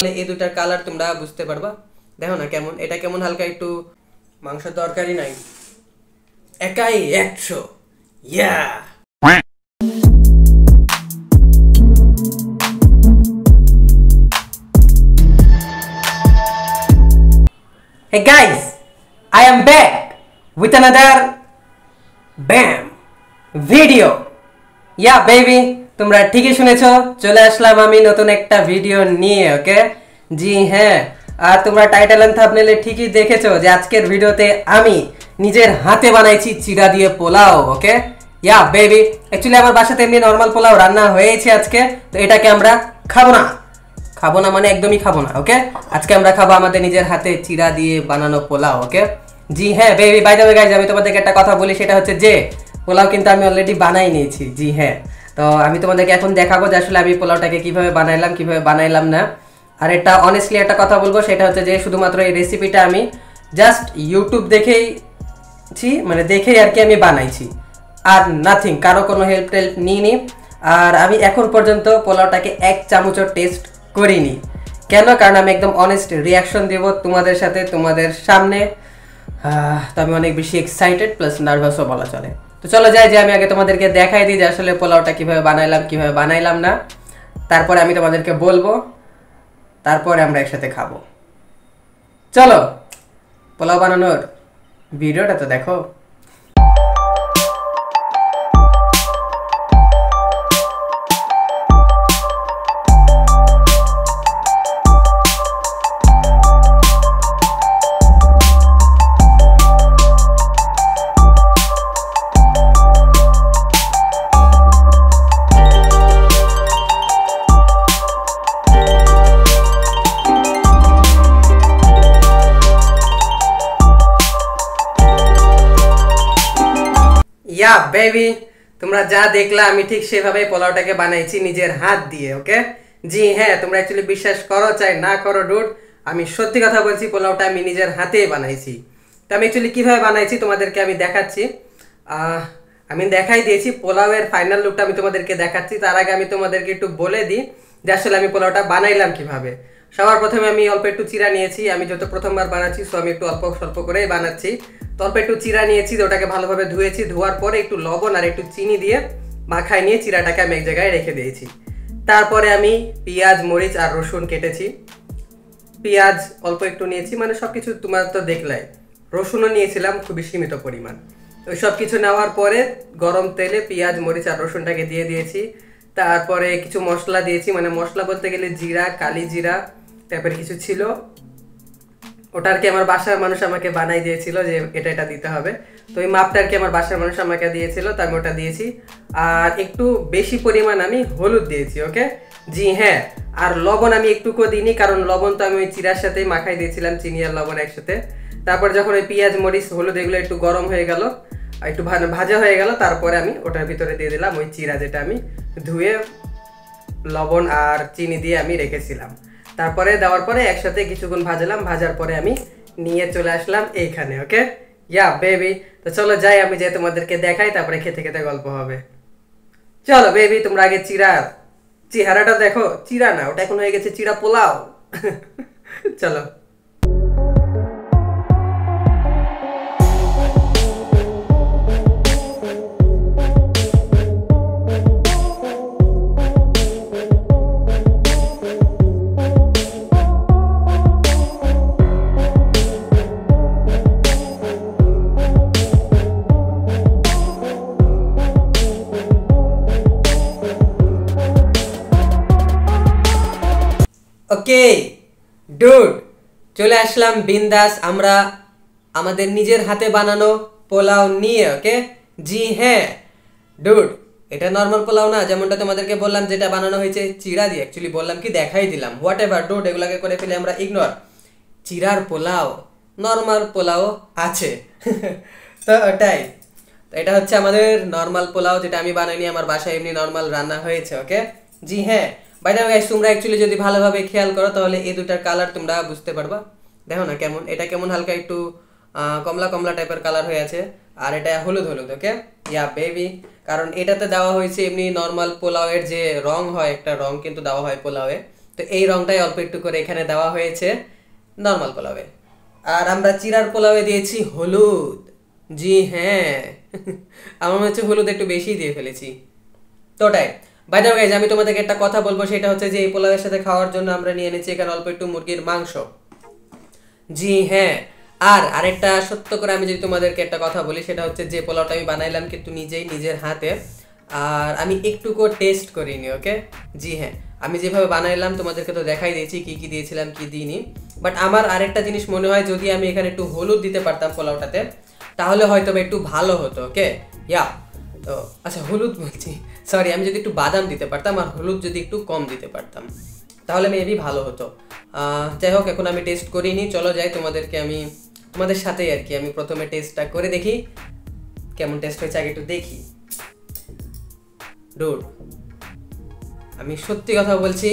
এই দুটার কালার তোমরা বুঝতে পারবা। দেখো না কেমন, এটা কেমন হালকা একটু মাংস তরকারি নাই, একাই 100। ইয়া Hey guys, I am back with another BAM video. Yeah baby, তোমরা ঠিকই শুনেছো, চলে আসলাম আমি নতুন একটা ভিডিও নিয়ে। ওকে, জি হ্যাঁ, আর তোমরা টাইটেল এন্ড থাম্বনেলে ঠিকই দেখেছো যে আজকের ভিডিওতে আমি নিজের হাতে বানাইছি চিড়া দিয়ে পোলাও। ওকে, ইয়া বেবি, অ্যাকচুয়ালি আমার বাসাতে এমনি নর্মাল পোলাও রান্না হয়েছে আজকে, তো এটাকে আমরা খাবো না মানে একদমই খাবো না। ওকে, আজকে আমরা খাবো আমাদের নিজের হাতে চিড়া দিয়ে বানানো পোলাও। ওকে, জি হ্যাঁ baby, by the way guys, আমি তোমাদেরকে একটা কথা বলি, সেটা হচ্ছে যে পোলাও কিন্তু আমি অলরেডি বানাই নিয়েছি। জি হ্যাঁ, তো আমি তোমাদেরকে এখন দেখাবো যে আসলে আমি পোলাওটাকে কিভাবে বানাইলাম না। আর এটা অনেস্টলি একটা কথা বলবো, সেটা হচ্ছে যে শুধুমাত্র এই রেসিপিটা আমি জাস্ট ইউটিউব দেখেইছি, মানে দেখেই আর কি আমি বানাইছি, আর নাথিং, কারো কোনো হেল্প নিইনি। আর আমি এখন পর্যন্ত পোলাওটাকে 1 চামচও টেস্ট করিনি। কেন? কারণ আমি একদম অনেস্ট রিয়াকশন দেব তোমাদের সাথে, তোমাদের সামনে। তো আমি অনেক বেশি এক্সাইটেড প্লাস নার্ভাসও বলা চলে। তো চলো যাই, যে আমি আগে তোমাদেরকে দেখাই দিই যে আসলে পোলাওটা কিভাবে বানাইলাম না, তারপরে আমি তোমাদেরকে বলবো, তারপরে আমরা একসাথে খাবো। চলো পোলাও বানানোর ভিডিওটা তো দেখো। ইয়া বেবি, তোমরা যা দেখলা আমি ঠিক সেভাবেই পোলাওটাকে বানাইছি নিজের হাত দিয়ে। ওকে, জি হ্যাঁ, তোমরা অ্যাকচুয়ালি বিশ্বাস করো চাই না করো ডুড, আমি সত্যি কথা বলছি, পোলাওটা আমি নিজের হাতেই বানাইছি। তো আমি অ্যাকচুয়ালি কীভাবে বানাইছি তোমাদেরকে আমি দেখাচ্ছি। আমি দেখাই দিয়েছি, পোলাওয়ের ফাইনাল লুকটা আমি তোমাদেরকে দেখাচ্ছি। তার আগে আমি তোমাদেরকে একটু বলে দিই যে আসলে আমি পোলাওটা বানাইলাম কিভাবে। সবার প্রথমে আমি অল্প একটু চিরা নিয়েছি, আমি যত প্রথমবার বানাচ্ছি, সো আমি একটু অল্প স্বল্প করেই বানাচ্ছি। তো অল্প একটু চিরা নিয়েছি, ওটাকে ভালোভাবে ধুয়েছি, ধোয়ার পরে একটু লবণ আর একটু চিনি দিয়ে মাখায় নিয়ে চিরাটাকে আমি এক জায়গায় রেখে দিয়েছি। তারপরে আমি পেঁয়াজ, মরিচ আর রসুন কেটেছি। পেঁয়াজ অল্প একটু নিয়েছি, মানে সব কিছু তোমার তো দেখলাই। রসুনও নিয়েছিলাম খুবই সীমিত পরিমাণ। ওই সব কিছু নেওয়ার পরে গরম তেলে পেঁয়াজ, মরিচ আর রসুনটাকে দিয়ে দিয়েছি। তারপরে কিছু মশলা দিয়েছি, মানে মশলা বলতে গেলে জিরা, কালি জিরা, তারপরে কিছু ছিল, ওটা আর কি আমার বাসার মানুষ আমাকে বানাই দিয়েছিল যে এটা দিতে হবে। তো ওই মাপটা আর কি আমার বাসার মানুষ আমাকে দিয়েছিল, তো আমি ওটা দিয়েছি। আর একটু বেশি পরিমাণ আমি হলুদ দিয়েছি। ওকে, জি হ্যাঁ, আর লবণ আমি একটুকু দিইনি, কারণ লবণ তো আমি ওই চিরার সাথেই মাখাই দিয়েছিলাম, চিনি আর লবণ একসাথে। তারপর যখন ওই পেঁয়াজ, মরিচ, হলুদ এগুলো একটু গরম হয়ে গেল, একটু ভাজা হয়ে গেল, তারপরে আমি ওটার ভিতরে দিয়ে দিলাম ওই চিরা, যেটা আমি ধুয়ে লবণ আর চিনি দিয়ে আমি রেখেছিলাম। তারপরে দেওয়ার পরে একসাথে কিছুক্ষণ ভাজলাম, ভাজার পরে আমি নিয়ে চলে আসলাম এইখানে। ওকে, ইয়া বেবি, তো চলো যাই, আমি যে তোমাদেরকে দেখাই, তারপরে খেতে খেতে গল্প হবে। চলো বেবি, তোমরা আগে চিরার চেহারাটা দেখো। চিরা না, ওটা এখন হয়ে গেছে চিরা পোলাও। চলো। ওকে ডুড, চলে আসলাম বিন্দাস আমরা আমাদের নিজের হাতে বানানো পোলাও নিয়ে। ওকে, জি হ্যাঁ ডুড, এটা নর্মাল পোলাও না, যেমনটা তোমাদেরকে বললাম, যেটা বানানো হয়েছে চিড়া দিয়ে। অ্যাকচুয়ালি বললাম কি, দেখাই দিলাম, হোয়াট এভার ডুড, এগুলাকে করে ফেলে আমরা ইগনোর। চিড়ার পোলাও, নর্মাল পোলাও আছে। তো ওটাই, তো এটা হচ্ছে আমাদের নর্মাল পোলাও, যেটা আমি বানাইনি, আমার বাসায় এমনি নর্মাল রান্না হয়েছে। ওকে, জি হ্যাঁ, বাই দ্য ওয়ে গাইস, তোমরা অ্যাকচুয়ালি যদি ভালোভাবে খেয়াল করো তাহলে এই দুটার কালার তোমরা বুঝতে পারবা। দেখো না কেমন, এটা কেমন হালকা একটু কমলা কমলা টাইপের কালার হয়ে আছে, আর এটা হলুদ হলুদ। ওকে, ইয়া বেবি, কারণ এটাতে দেওয়া হয়েছে এমনি নর্মাল পোলাওয়ের যে রং হয়, একটা রং কিন্তু দেওয়া হয় পোলাওয়ে, তো এই রংটাই অল্প একটু করে এখানে দেওয়া হয়েছে নর্মাল পোলাওয়ে। আর আমরা চিরার পোলাওয়ে দিয়েছি হলুদ। জি হ্যাঁ আমার মনে হচ্ছে হলুদ একটু বেশি দিয়ে ফেলেছি। তো ওটাই। বাই দ্য ওয়ে গাইস, আমি তোমাদেরকে একটা কথা বলবো, সেটা হচ্ছে যে এই পোলাওয়ের সাথে খাওয়ার জন্য আমরা নিয়ে এনেছি এখানে অল্প একটু মুরগির মাংস। জি হ্যাঁ। আর আরেকটা সত্য করে আমি যদি তোমাদেরকে একটা কথা বলি, সেটা হচ্ছে যে পোলাওটা আমি বানাইলাম কিন্তু নিজেই, নিজের হাতে। আর আমি একটুকু টেস্ট করিনি, ওকে। জি হ্যাঁ, আমি যেভাবে বানাইলাম তোমাদেরকে তো দেখাই দিয়েছি কি কি দিয়েছিলাম কি দিইনি। বাট আমার আরেকটা জিনিস মনে হয়, যদি আমি এখানে একটু হলুদ দিতে পারতাম পোলাওটাতে তাহলে হয়তো একটু ভালো হতো, ওকে। ইয়া, তো আচ্ছা হলুদ বলছি, সরি, আমি যদি একটু বাদাম দিতে পারতাম আর হলুদ যদি একটু কম দিতে পারতাম তাহলে মেবি ভালো হতো। যাই হোক, এখন আমি টেস্ট করিনি, চলো যাই, তোমাদের সাথেই আর কি আমি প্রথমে টেস্টটা করে দেখি কেমন টেস্ট হয়েছে। আগে একটু দেখি। ডুড, আমি সত্যি কথা বলছি,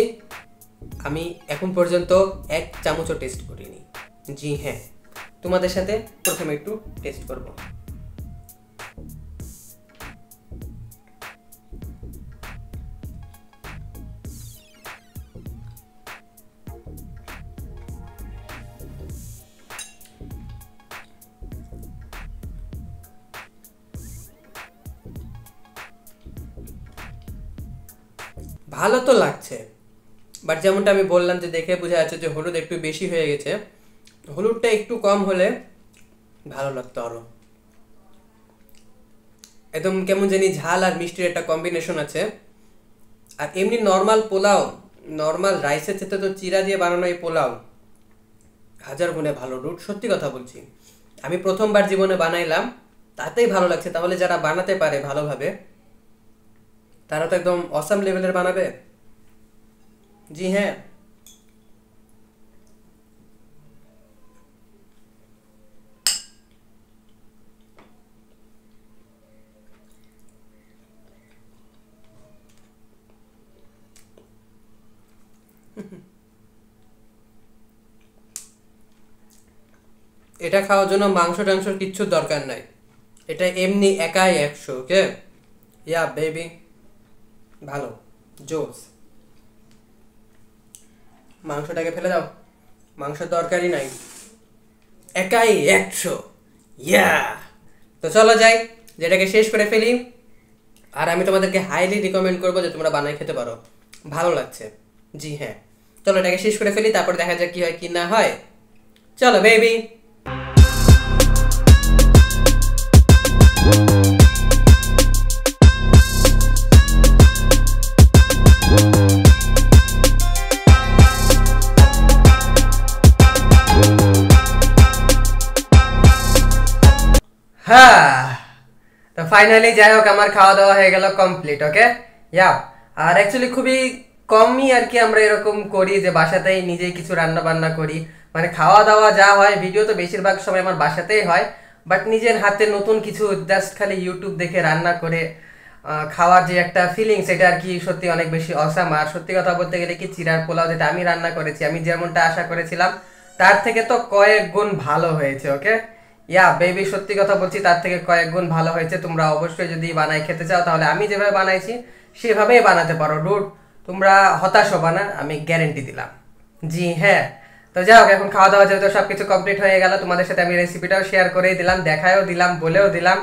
আমি এখন পর্যন্ত 1 চামচও টেস্ট করিনি। জি হ্যাঁ, তোমাদের সাথে প্রথমে একটু টেস্ট করব। ভালো তো লাগছে, বাট যেমনটা আমি বললাম যে দেখে বোঝা যাচ্ছে যে হলুদ একটু বেশি হয়ে গেছে। হলুদটা একটু কম হলে ভালো লাগতো আরো। একদম কেমন জানি ঝাল আর মিষ্টির একটা কম্বিনেশন আছে। আর এমনি নর্মাল পোলাও, নর্মাল রাইসের সাথে তো চিরা দিয়ে বানানো এই পোলাও 1000 গুণে ভালো ডুড, সত্যি কথা বলছি। আমি প্রথমবার জীবনে বানাইলাম, তাতেই ভালো লাগছে, তাহলে যারা বানাতে পারে ভালোভাবে তারা তো একদম অসাম লেভেলের বানাবে। জি হ্যাঁ। এটা খাওয়ার জন্য মাংস টাংসর কিচ্ছু দরকার নাই, এটা এমনি একাই 100, ওকে। ইয়া বেবি, ভালো, জোস। মাংসটাকে ফেলে দাও, মাংস দরকারই নাই, একাই 100। ইয়া, তো চলো যাই, যেটাকে শেষ করে ফেলি। আর আমি তোমাদেরকে হাইলি রিকমেন্ড করবো যে তোমরা বানাই খেতে পারো, ভালো লাগছে। জি হ্যাঁ, চলো এটাকে শেষ করে ফেলি, তারপর দেখা যাক কি হয় কি না হয়। চলো বেবি। হ্যাঁ, তো ফাইনালি যাই হোক আমার খাওয়া দাওয়া হয়ে গেল কমপ্লিট, ওকে। ইয়া, আর অ্যাকচুয়ালি খুবই কমই আর কি আমরা এরকম করি যে বাসাতেই নিজেই কিছু রান্না বান্না করি। মানে খাওয়া দাওয়া যা হয়, ভিডিও তো বেশিরভাগ সময় আমার বাসাতেই হয়, বাট নিজের হাতে নতুন কিছু জাস্ট খালি ইউটিউব দেখে রান্না করে খাওয়ার যে একটা ফিলিংস, এটা আর কি সত্যি অনেক বেশি অসাম। আর সত্যি কথা বলতে গেলে কি, চিরার পোলাও যেটা আমি রান্না করেছি, আমি যেমনটা আশা করেছিলাম তার থেকে তো কয়েক গুণ ভালো হয়েছে, ওকে। ইয়া বেবি, সত্যি কথা বলছি, তার থেকে কয়েক গুণ ভালো হয়েছে। তোমরা অবশ্যই যদি বানাই খেতে চাও তাহলে আমি যেভাবে বানাইছি সেভাবেই বানাতে পারো ডুড, তোমরা হতাশ হবা না, আমি গ্যারেন্টি দিলাম। জি হ্যাঁ, তো যাই হোক, এখন খাওয়া দাওয়া যেহেতু সবকিছু কমপ্লিট হয়ে গেল, তোমাদের সাথে আমি রেসিপিটাও শেয়ার করেই দিলাম, দেখায়ও দিলাম, বলেও দিলাম,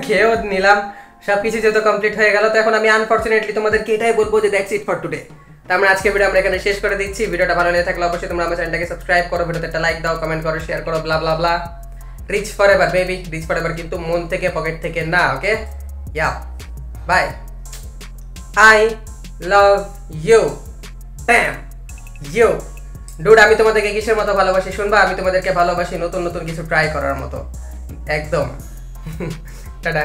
খেয়েও নিলাম, সবকিছু যেহেতু কমপ্লিট হয়ে গেল, তো এখন আমি আনফরচুনেটলি তোমাদেরকে এটাই বলবো যে দ্যাটস ইট ফর টুডে। তো আমরা আজকে ভিডিও আমরা এখানে শেষ করে দিচ্ছি। ভিডিওটা ভালো লেগে থাকলে অবশ্যই তোমরা আমার চ্যানেলটাকে সাবস্ক্রাইব করো, ভিডিওতে একটা লাইক দাও, কমেন্ট করো, শেয়ার করো, blah blah blah. Rich forever baby, rich forever, কিন্তু মন থেকে পকেট থেকে না, okay. Yeah, bye, I love you, ব্যাম, ইউ ডুড। আমি তোমাদেরকে কিসের মতো ভালোবাসি শুনবা? আমি তোমাদেরকে ভালোবাসি নতুন নতুন কিছু ট্রাই করার মতো, একদম। টাটা।